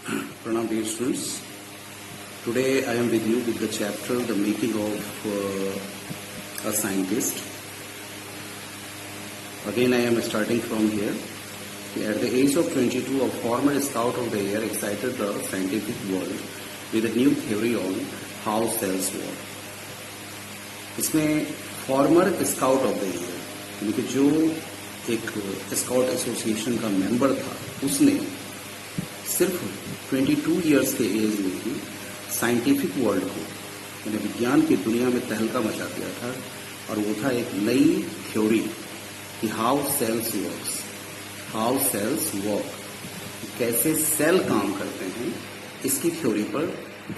Pranam dear students. Today I am with you with the chapter The Making of a Scientist. Again I am starting from here. At the age of 22, a former Scout of the Year excited the scientific world with a new theory on how cells work. इसमें farmer scout of the year यानी कि जो एक scout association का member था उसने सिर्फ 22 years के एज में ही साइंटिफिक वर्ल्ड को यानी विज्ञान की दुनिया में तहलका मचा दिया था और वो था एक नई थ्योरी कि हाउ सेल्स वर्क, कैसे सेल काम करते हैं, इसकी थ्योरी पर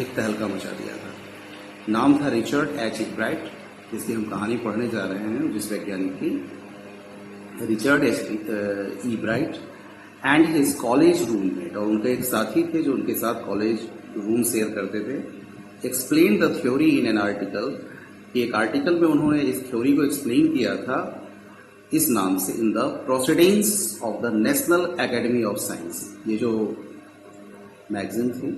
एक तहलका मचा दिया था। नाम था रिचर्ड एच इब्राइट, जिसकी हम कहानी पढ़ने जा रहे हैं, जिस वैज्ञानिक की Richard H Ebright and his college roommate, और उनके एक साथी थे जो उनके साथ कॉलेज रूम शेयर करते थे। Explain the theory in an article, एक आर्टिकल में उन्होंने इस थ्योरी को एक्सप्लेन किया था इस नाम से, in the proceedings of the national academy of science. ये जो मैगजीन थी,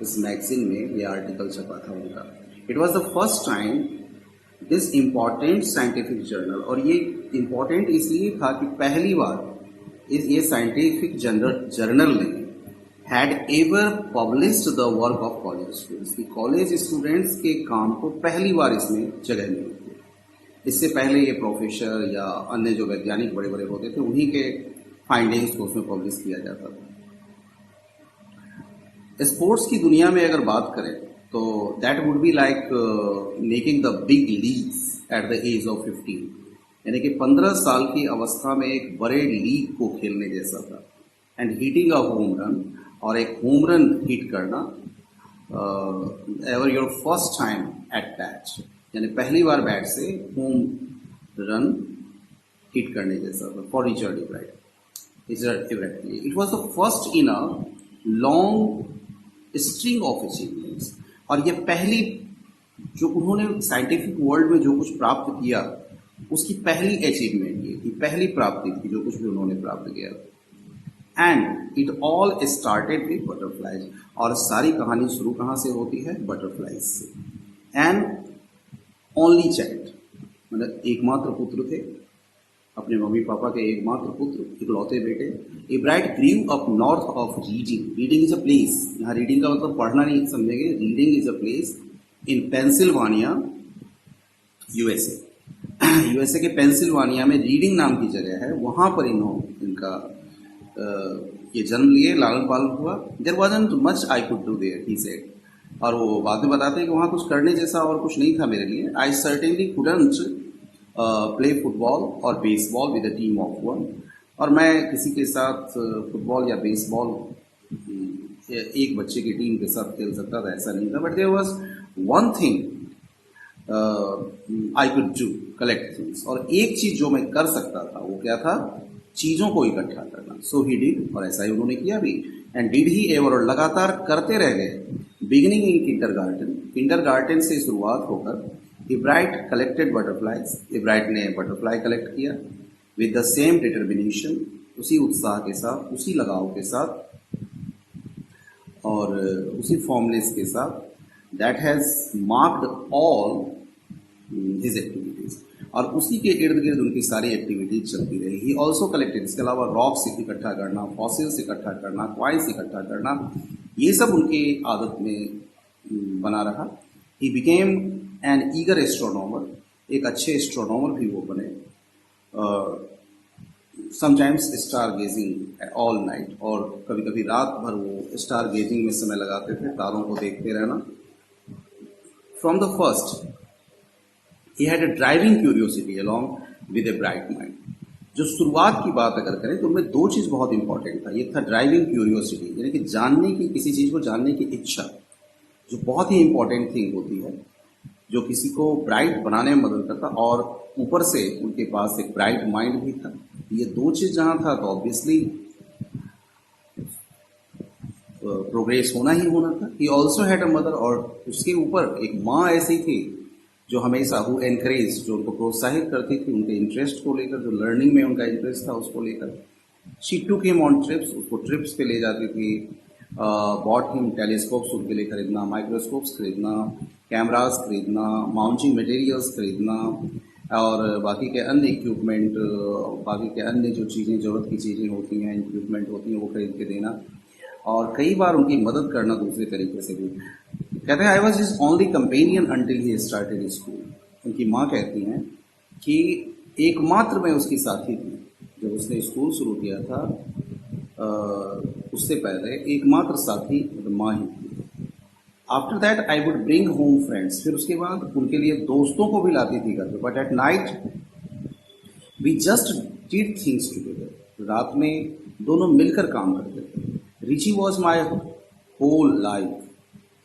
इस मैगजीन में ये आर्टिकल छपा था उनका। It was the first time this important scientific journal, और ये इम्पॉर्टेंट इसलिए था कि पहली बार ये साइंटिफिक जर्नल ने had ever published the work of college students, कि कॉलेज स्टूडेंट्स के काम को पहली बार इसमें जगह मिली थी। इससे पहले ये प्रोफेसर या अन्य जो वैज्ञानिक बड़े बड़े होते थे उन्हीं के फाइंडिंग्स को उसमें पब्लिश किया जाता था। स्पोर्ट्स की दुनिया में अगर बात करें तो that would be like making the big leagues at the age of 15, यानी कि 15 साल की अवस्था में एक बड़े लीग को खेलने जैसा था। And hitting a home run, और एक होम रन हिट करना, ever your first time at bat, यानी पहली बार बैट से होम रन हिट करने जैसा था for Richard Ebright. It was the first in a long string of achievements, और ये पहली जो उन्होंने साइंटिफिक वर्ल्ड में जो कुछ प्राप्त किया उसकी पहली अचीवमेंट ये थी, पहली प्राप्ति थी जो कुछ भी उन्होंने प्राप्त किया। And it all started with butterflies, और सारी कहानी शुरू कहाँ से होती है? बटरफ्लाइज से। एंड ओनली चाइल्ड, मतलब एकमात्र पुत्र थे, अपने मम्मी पापा के एकमात्र पुत्र, इकलौते बेटे। Ebright grew up north of reading. Reading is a place, यहाँ रीडिंग का मतलब पढ़ना नहीं समझेंगे, reading is a place in Pennsylvania, USA. USA के पेंसिल्वानिया में रीडिंग नाम की जगह है, वहां पर इनका ये जन्म लिए, लालन पालन हुआ। There wasn't much I could do there, he said, और वो बाद में बताते हैं कि वहां कुछ करने जैसा और कुछ नहीं था मेरे लिए। आई सर्टेनली कुडंट प्ले फुटबॉल और baseball with a team of one, और मैं किसी के साथ फुटबॉल या बेसबॉल एक बच्चे की टीम के साथ खेल सकता था, ऐसा नहीं था। But there was one thing I could do, collect things, और एक चीज जो मैं कर सकता था वो क्या था? चीजों को इकट्ठा करना। सो ही डिड, और ऐसा ही उन्होंने किया भी। एंड डिड ही एवर, और लगातार करते रह गए। बिगिनिंग इन किंडरगार्टन से शुरुआत होकर इब्राइट कलेक्टेड बटरफ्लाइज, इब्राइट ने बटरफ्लाई कलेक्ट किया विद द सेम डिटर्मिनेशन, उसी उत्साह के साथ, उसी लगाव के साथ और उसी फॉर्मनेस के साथ, that has marked all his activities, और उसी के इर्द गिर्द उनकी सारी एक्टिविटीज चलती रही। ही ऑल्सो कलेक्टेड, इसके अलावा रॉक्स इकट्ठा करना, फॉसिल्स इकट्ठा करना, क्वाइंस इकट्ठा करना, ये सब उनकी आदत में बना रहा। He became an eager astronomer, एक अच्छे एस्ट्रोनॉमर भी वो बने। Sometimes stargazing all night, और कभी कभी रात भर वो स्टार गेजिंग में समय लगाते थे, तारों को देखते रहना। From the first he had a driving curiosity along with a bright mind। जो शुरुआत की बात अगर करें तो उनमें दो चीज बहुत इंपॉर्टेंट था। ये था ड्राइविंग क्यूरियोसिटी, यानी कि जानने की, किसी चीज को जानने की इच्छा, जो बहुत ही इंपॉर्टेंट थिंग होती है, जो किसी को ब्राइट बनाने में मदद करता, और ऊपर से उनके पास एक ब्राइट माइंड भी था। ये दो चीज जहां था तो ऑब्वियसली प्रोग्रेस होना ही होना था। He also had a mother, और उसके ऊपर एक माँ ऐसी थी जो हमेशा हु एनकरेज, जो उनको प्रोत्साहित करती थी उनके इंटरेस्ट को लेकर, जो लर्निंग में उनका इंटरेस्ट था उसको लेकर। She took him on trips, उसको ट्रिप्स पे ले जाती थी, बॉट हिम टेलीस्कोप्स उनके लिए खरीदना, माइक्रोस्कोप्स खरीदना, कैमरास खरीदना, माउंटिंग मटेरियल्स खरीदना और बाकी के अन्य इक्विपमेंट, बाकी के अन्य जो चीज़ें ज़रूरत की चीज़ें होती हैं, इक्विपमेंट होती हैं, वो खरीद के देना और कई बार उनकी मदद करना दूसरे तरीके से भी। कहते हैं I was his only companion until he started school. उनकी माँ कहती हैं कि एकमात्र मैं उसकी साथी थी जब उसने स्कूल शुरू किया था। उससे पहले एकमात्र साथी मतलब माँ ही थी। After that I would bring home friends, फिर उसके बाद उनके लिए दोस्तों को भी लाती थी घर पे। But at night we just did things together, रात में दोनों मिलकर काम करते थे। Richie was my whole life.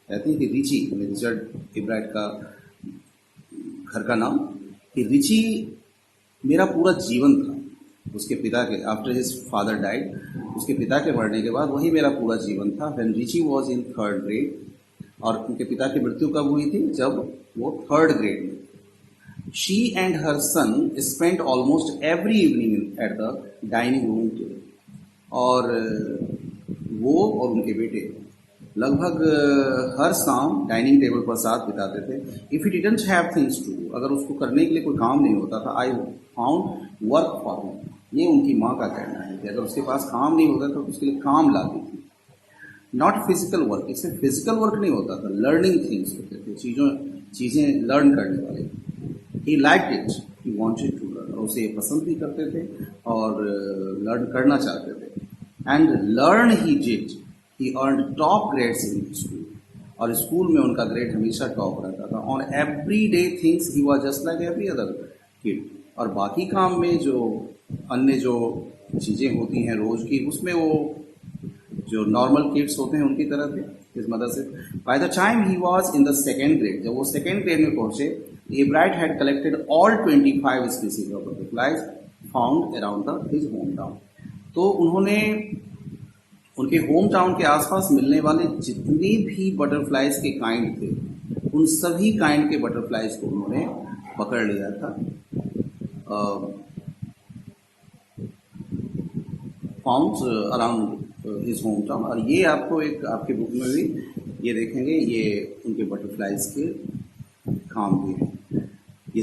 कहती थी रिची, रिचर्ड इब्राइट का घर का नाम, कि रिची मेरा पूरा जीवन था। उसके पिता के आफ्टर हिज फादर डाइड, उसके पिता के मरने के बाद वही मेरा पूरा जीवन था। When Richie was in 3rd grade, और उनके पिता की मृत्यु कब हुई थी? जब वो 3rd ग्रेड में। She and her son spent almost every evening at the dining room table, और वो और उनके बेटे लगभग हर शाम डाइनिंग टेबल पर साथ बिताते थे। If it didn't have things to do, अगर उसको करने के लिए कोई काम नहीं होता था, I found work for him. ये उनकी माँ का कहना है कि अगर उसके पास काम नहीं होता तो उसके लिए काम लाती थी। नॉट फिजिकल वर्क, इससे फिजिकल वर्क नहीं होता था, लर्निंग थिंग्स होते थे, चीज़ें लर्न करने वाले। He like it, he wanted to learn, और उसे पसंद भी करते थे और लर्न करना चाहते थे। And learn he did, he earn top grades in school, और स्कूल में उनका ग्रेड हमेशा टॉप रहता था। On every day things he was just like every other kid, और बाकी काम में जो अन्य जो चीज़ें होती हैं रोज़ की, उसमें वो जो नॉर्मल किड्स होते हैं उनकी तरह थे। इस मदद से by the time he was in the 2nd grade, जब वो 2nd ग्रेड में पहुंचे, एब्राइट had collected all 25 species of butterflies found around the his home town. तो उन्होंने उनके होम टाउन के आसपास मिलने वाले जितने भी बटरफ्लाइज के काइंड थे, उन सभी काइंड के बटरफ्लाइज को उन्होंने पकड़ लिया था। Found around his home town, और ये आपको एक आपके बुक में भी ये देखेंगे, ये उनके बटरफ्लाइज के काम भी हैं। ये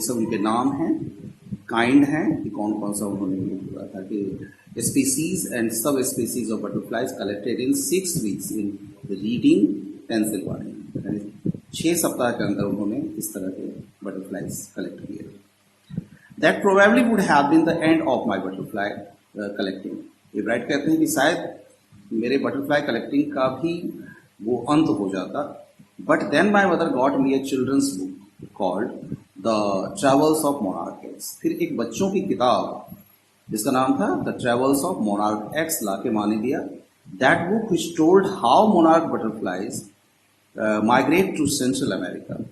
सब उनके नाम हैं, काइंड हैं कि कौन कौन सा उन्होंने ये किया था कि species and subspecies of butterflies collected in 6 weeks in Reading Pennsylvania. 6 सप्ताह के अंदर उन्होंने इस तरह के बटरफ्लाइज कलेक्ट किए। That probably would have been the end of my butterfly collecting. Ebright कहते हैं कि शायद मेरे बटरफ्लाई कलेक्टिंग का भी वो अंत हो जाता। But then my mother got me a children's book called the travels of monarch X. फिर एक बच्चों की किताब जिसका नाम था the travels of monarch X ला के माने दिया। That book which told how monarch butterflies migrate to Central America.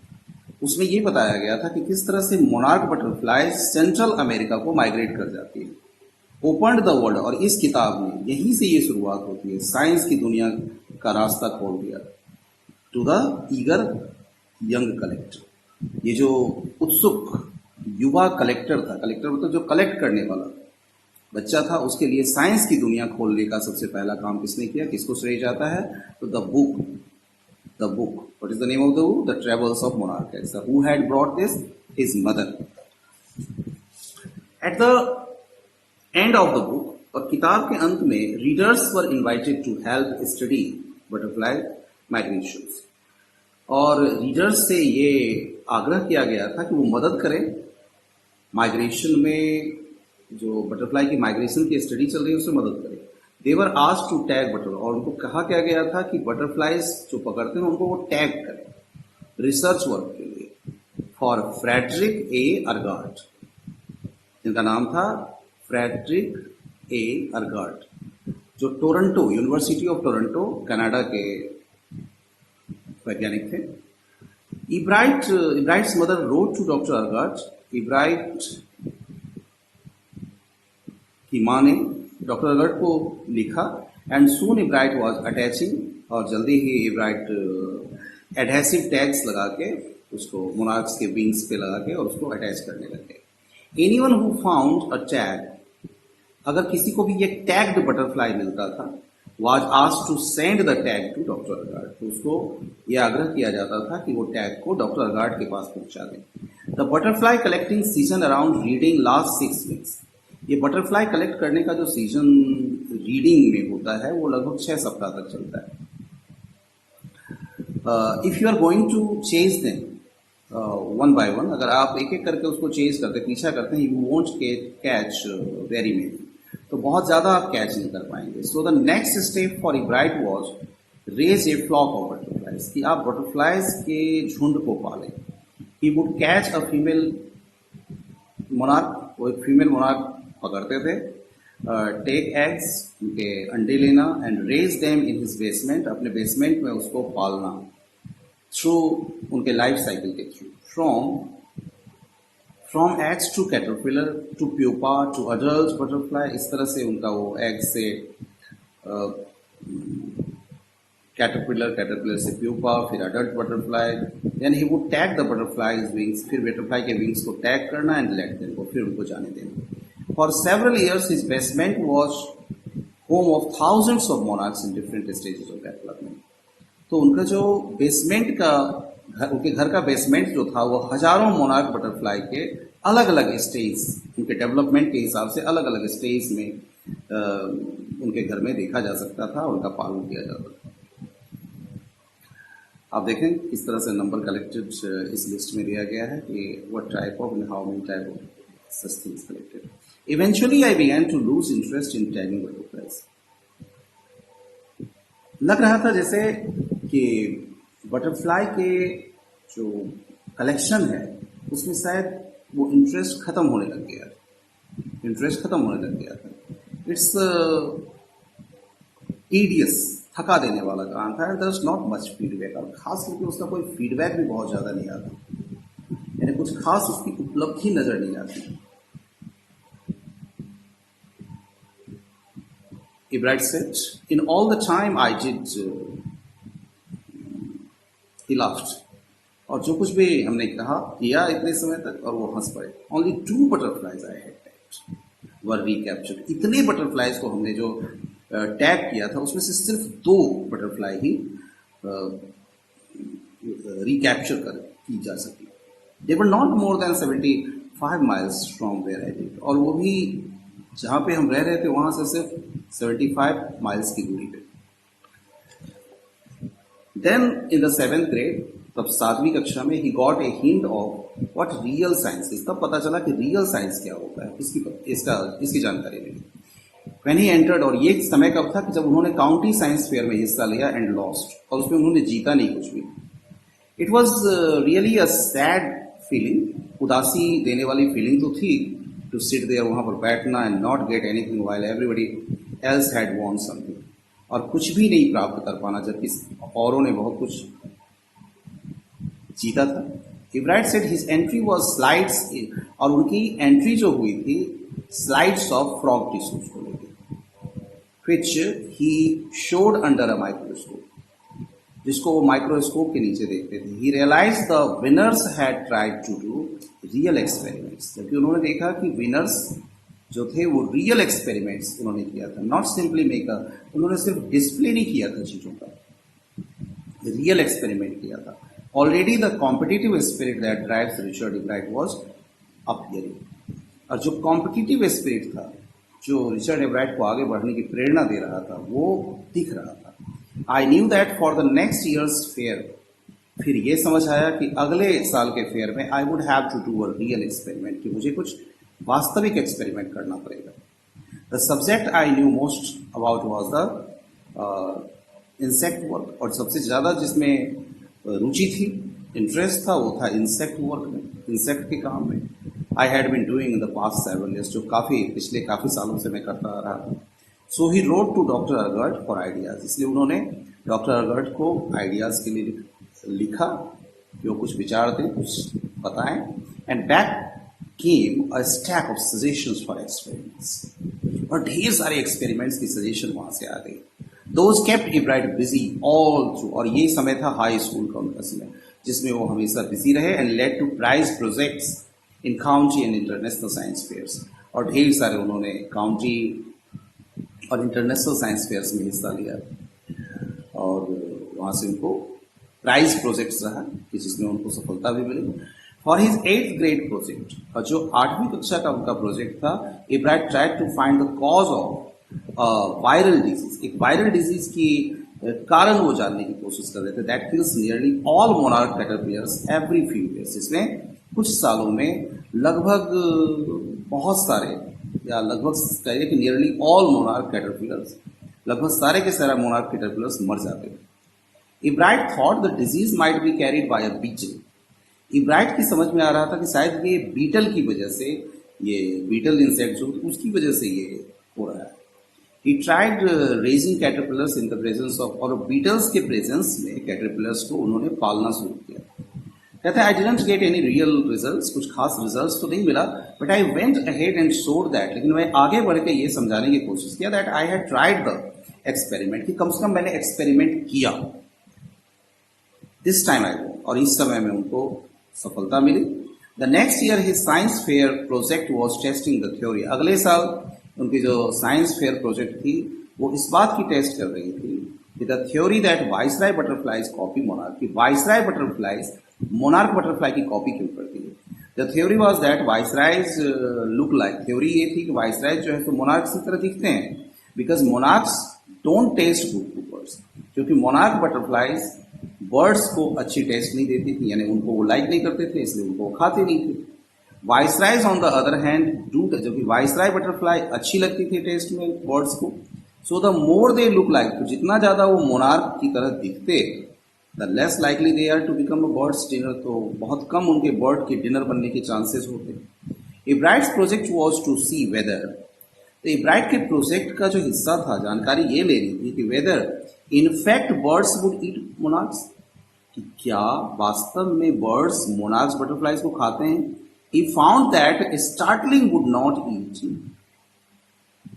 उसमें ये बताया गया था कि किस तरह से मोनार्क बटरफ्लाइज सेंट्रल अमेरिका को माइग्रेट कर जाती है। ओपन्ड द वर्ल्ड, और इस किताब में यहीं से ये शुरुआत होती है, साइंस की दुनिया का रास्ता खोल दिया to the eager young collector. ये जो उत्सुक युवा कलेक्टर था, कलेक्टर मतलब जो कलेक्ट करने वाला बच्चा था, उसके लिए साइंस की दुनिया खोलने का सबसे पहला काम किसने किया, किसको श्रेय जाता है? तो the book, what is the name of the book? The travels of monarch X. Who had brought this? His mother. At the end of the book, और किताब के अंत में, readers were invited to help study butterfly migrations, और readers से ये आग्रह किया गया था कि वो मदद करें माइग्रेशन में, जो बटरफ्लाई की माइग्रेशन की स्टडी चल रही है उसमें मदद करें। They were asked to tag butter, और उनको कहा क्या गया था कि बटरफ्लाइज जो पकड़ते हैं उनको वो टैग करें रिसर्च वर्क के लिए। फॉर फ्रेडरिक ए अर्गार्ट, जिनका नाम था फ्रेडरिक ए अर्गार्ट, जो Toronto, university of Toronto Canada के वैज्ञानिक थे। Ebright's mother wrote to doctor Urquhart. Ebright की माँ ने डॉक्टर अर्गार्ट को लिखा। And soon Ebright was attaching, और जल्दी ही इब्राइट एडहेसिव टैग्स लगा के उसको मोनार्क्स के विंग्स पे लगा के और उसको अटैच करने लगे। Anyone who found a tag, अगर किसी को भी ये टैग्ड बटरफ्लाई मिलता था, was asked to send the tag to Dr. Agard. तो उसको ये आग्रह किया जाता था कि वो टैग को डॉक्टर अगार्ड के पास पहुंचा दें. The butterfly collecting season around reading last 6 weeks. ये बटरफ्लाई कलेक्ट करने का जो सीजन रीडिंग में होता है वो लगभग 6 सप्ताह तक चलता है. If you are going to chase them one by one, अगर आप एक एक करके उसको चेज करते पीछा करते हैं, you won't catch very many, तो बहुत ज्यादा आप कैच नहीं कर पाएंगे. So the next step for Ebright was raise a flock of butterflies, कि आप बटरफ्लाइज के झुंड को पालें. He would catch a female monarch, वो एक फीमेल मोनार्क पकड़ते थे, टेक एग्स, उनके अंडे लेना, and raise them in his basement, अपने बेसमेंट में उसको पालना थ्रू उनके लाइफ साइकिल के through. From eggs to caterpillar to pupa to adult butterfly, इस तरह से उनका वो एग से कैटरपिलर से प्यूपा, फिर adult butterfly. Then he would tag the butterflies wings, फिर बटरफ्लाई के विंग्स को टैग करना एंड लेट देम गो, फिर उनको जाने देना. For several years his basement was home of thousands of monarchs in different stages of development. तो उनका जो बेसमेंट का उनके घर का बेसमेंट जो था वो हजारों मोनार्क बटरफ्लाई के अलग अलग स्टेज, उनके डेवलपमेंट के हिसाब से अलग अलग स्टेज में उनके घर में देखा जा सकता था, उनका पालन किया जाता था. आप देखें किस तरह से नंबर कलेक्टेड इस लिस्ट में दिया गया है कि what type of and how many type of such things collected. Eventually I began to lose interest in tagging butterflies. लग रहा था जैसे कि बटरफ्लाई के जो कलेक्शन है उसमें शायद वो इंटरेस्ट खत्म होने लग गया था. इट्स टीडियस, थका देने वाला काम था. There is not much feedback, और खास करके उसका कोई फीडबैक भी बहुत ज्यादा नहीं आता, यानी कुछ खास उसकी उपलब्धि नजर नहीं आती. Ebright said, in all the time I did, he laughed. और जो कुछ भी हमने कहा किया इतने समय तक, और वो हंस पड़े. Only 2 butterflies I had tagged were recaptured. इतने बटरफ्लाइज को हमने जो टैग किया था उसमें से सिर्फ 2 बटरफ्लाई ही रिकैप्चर की जा सकी. They were not more than 75 miles from where I lived, और वो भी जहां पे हम रह रहे थे वहां से सिर्फ 75 माइल्स की दूरी पे. Then in the 7th grade, तब 7वीं कक्षा में, he got a hint of what real science is. तब पता चला कि रियल साइंस क्या होता है, इसकी जानकारी मिली. व्हेन ही एंटर्ड, और ये समय कब था कि जब उन्होंने काउंटी साइंस फेयर में हिस्सा लिया एंड लॉस्ट, और उसमें उन्होंने जीता नहीं कुछ भी. It was really a sad feeling, उदासी देने वाली फीलिंग तो थी, टू सिट देयर, वहां पर बैठना and not get anything while everybody else had won something, और कुछ भी नहीं प्राप्त कर पाना जबकि औरों ने बहुत कुछ जीता था. Ebright said his entry was slides, और उनकी एंट्री जो हुई थी स्लाइड्स ऑफ फ्रॉग टिश्यूज को लेकर, which he showed under a microscope, जिसको वो माइक्रोस्कोप के नीचे देखते थे. He realized the winners had tried to do real experiments, जबकि उन्होंने देखा कि विनर्स जो थे वो रियल एक्सपेरिमेंट्स उन्होंने किया था, नॉट सिंपली मेकर. उन्होंने सिर्फ डिस्प्ले नहीं किया था चीजों का, रियल एक्सपेरिमेंट किया था. Already the competitive spirit that drives Richard Ebright was appearing, और जो कॉम्पिटिटिव स्पिरिट था जो रिचर्ड इब्राइट को आगे बढ़ने की प्रेरणा दे रहा था वो दिख रहा था. I knew that for the next years fair, फिर ये समझ आया कि अगले साल के फेयर में I would have to do a real experiment, कि मुझे कुछ वास्तविक एक्सपेरिमेंट करना पड़ेगा. The subject I knew most about was the insect work, और सबसे ज्यादा जिसमें रुचि थी, इंटरेस्ट था, वो था इंसेक्ट वर्क में, इंसेक्ट के काम में. I had been doing in the past several years, जो पिछले काफी सालों से मैं करता आ रहा था. So he wrote to doctor Urquhart for ideas, इसलिए उन्होंने डॉक्टर अगर्ट को आइडियाज के लिए लिखा, जो कुछ विचार थे कुछ बताएं. And back came a stack of suggestions for experiments, और ढेर सारे एक्सपेरिमेंट्स की सजेशन वहां से आ गई. Those kept Ebright busy all through, और ये समय था हाई स्कूल का उनका समय, जिसमें वो हमेशा बिजी रहे. And led to prize projects in county and international science fairs, और ढेर सारे उन्होंने काउंटी और इंटरनेशनल साइंस फेयर्स में हिस्सा लिया और वहाँ से उनको प्राइज प्रोजेक्ट्स रहा कि जिसमें उनको सफलता भी मिली। For his 8th grade project, और जो 8वीं कक्षा का उनका प्रोजेक्ट था, Ebright tried to find the cause of viral disease. एक वायरल डिजीज की कारण वो जानने की कोशिश कर रहे थे। That kills nearly all monarch caterpillars every few years. जिसमें कुछ सालों में लगभग बहुत सारे, या लगभग कहिए कि नियरली ऑल मोनार्क कैटरपिलर्स, लगभग सारे के सारे मोनार्क कैटरपिलर्स मर जाते थे। Ebright thought the disease might be carried by a beetle. Ebright की समझ में आ रहा था कि शायद ये बीटल की वजह से, ये बीटल इंसेक्ट जो उसकी वजह से ये हो रहा है। He tried raising caterpillars in the presence of, और बीटल्स के प्रेजेंस में कैटरपिलर्स को उन्होंने पालना शुरू किया। कहते हैं I didn't get any real results, कुछ खास रिजल्ट्स तो नहीं मिला, but I went ahead and showed that, लेकिन मैं आगे बढ़ के ये समझाने की कोशिश किया that I had tried the experiment, कि कम से कम मैंने एक्सपेरिमेंट किया। दिस टाइम आई गो, और इस समय में उनको सफलता मिली। The next year his science fair project was testing the theory. अगले साल उनकी जो साइंस फेयर प्रोजेक्ट थी वो इस बात की टेस्ट कर रही थी कि the theory that viceroy butterflies copy monarch, की वाइसराय बटरफ्लाइज मोनार्क बटरफ्लाई की कॉपी क्यों करती है। The theory was that viceroys look like, theory ये थी कि वाइसराइज जो है तो मोनार्क्स की तरह दिखते हैं, because monarchs don't taste good to birds, क्योंकि मोनार्क बटरफ्लाइज बर्ड्स को अच्छी टेस्ट नहीं देती थी, यानी उनको वो लाइक नहीं करते थे, इसलिए उनको वो खाते नहीं थे। Viceroys on the other hand do, जबकि वाइसराय बटरफ्लाई अच्छी लगती थी टेस्ट में बर्ड्स को। So the more they look like, तो जितना ज्यादा वो मोनार्क की तरह दिखते, the less likely they are to become a bird's dinner, तो बहुत कम उनके बर्ड के डिनर बनने के चांसेस होते। Ebright's project was to see whether, तो इब्राइट के प्रोजेक्ट का जो हिस्सा था, जानकारी ये लेनी थी कि whether in fact birds would eat monarchs, कि क्या वास्तव में बर्ड्स मोनार्क्स बटरफ्लाइज को खाते हैं। He found that startling would not eat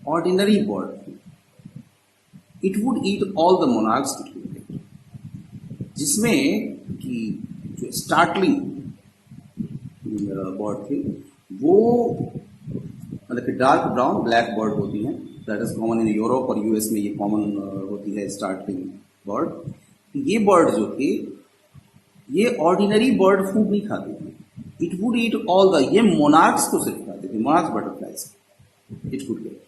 ordinary bird. It would eat all the monarchs it would get. जिसमें कि जो स्टार्टलिंग बर्ड थी वो मतलब कि डार्क ब्राउन ब्लैक बर्ड होती हैं, that is common in Europe और यूएस में ये कॉमन होती है स्टार्टलिंग बर्ड। ये बर्ड जो थी ये ऑर्डिनरी बर्ड फूड नहीं खाती थी। It would eat all the, ये मोनार्क्स को सिर्फ खाते थे, monarchs butterflies it would get.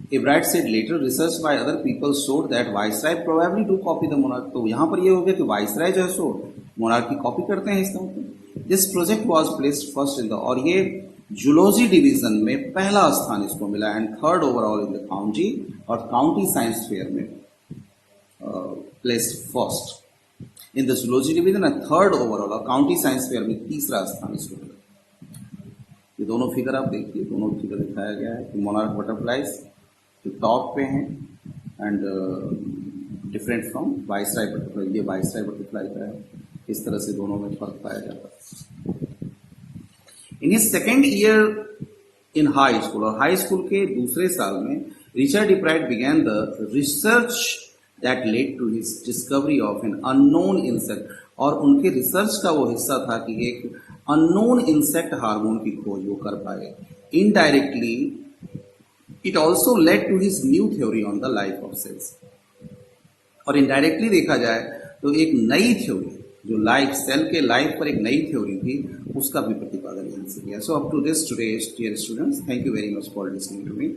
Ebright said later research by other people showed that Viceroy probably do copy the monarch, तो यहाँ पर ये हो गया कि वाइसराय जो है सो मोनार्क की कॉपी करते हैं इसका मतलब। This project was placed first in the, और ये जूलॉजी डिवीजन में पहला स्थान इसको मिला, and third overall in the county, और काउंटी साइंस फेयर में placed first in the zoology division and third overall, और काउंटी साइंस फेयर में तीसरा स्थान इसको मिला। ये दोनों फिगर आप देखिए, दोनों फिगर दिखाया गया है कि मोनार्क बटरफ्लाइज जो टॉप पे हैं and different from viceroy butterfly, ये वाइसराय बटरफ्लाई का है। इस तरह से दोनों में फर्क पाया जाता है। In his second year in high school, और हाई स्कूल के दूसरे साल में Richard Ebright began the research that led to his discovery of an unknown insect, और उनके रिसर्च का वो हिस्सा था कि एक अननोन इंसेक्ट हार्मोन की खोज वो कर पाए। Indirectly it also led to his new theory on the life of cells, और इनडायरेक्टली देखा जाए तो एक नई थ्योरी जो लाइफ सेल के लाइफ पर एक नई थ्योरी थी उसका भी प्रतिपादन यहाँ से किया। So up to this today dear students, thank you very much for listening to me.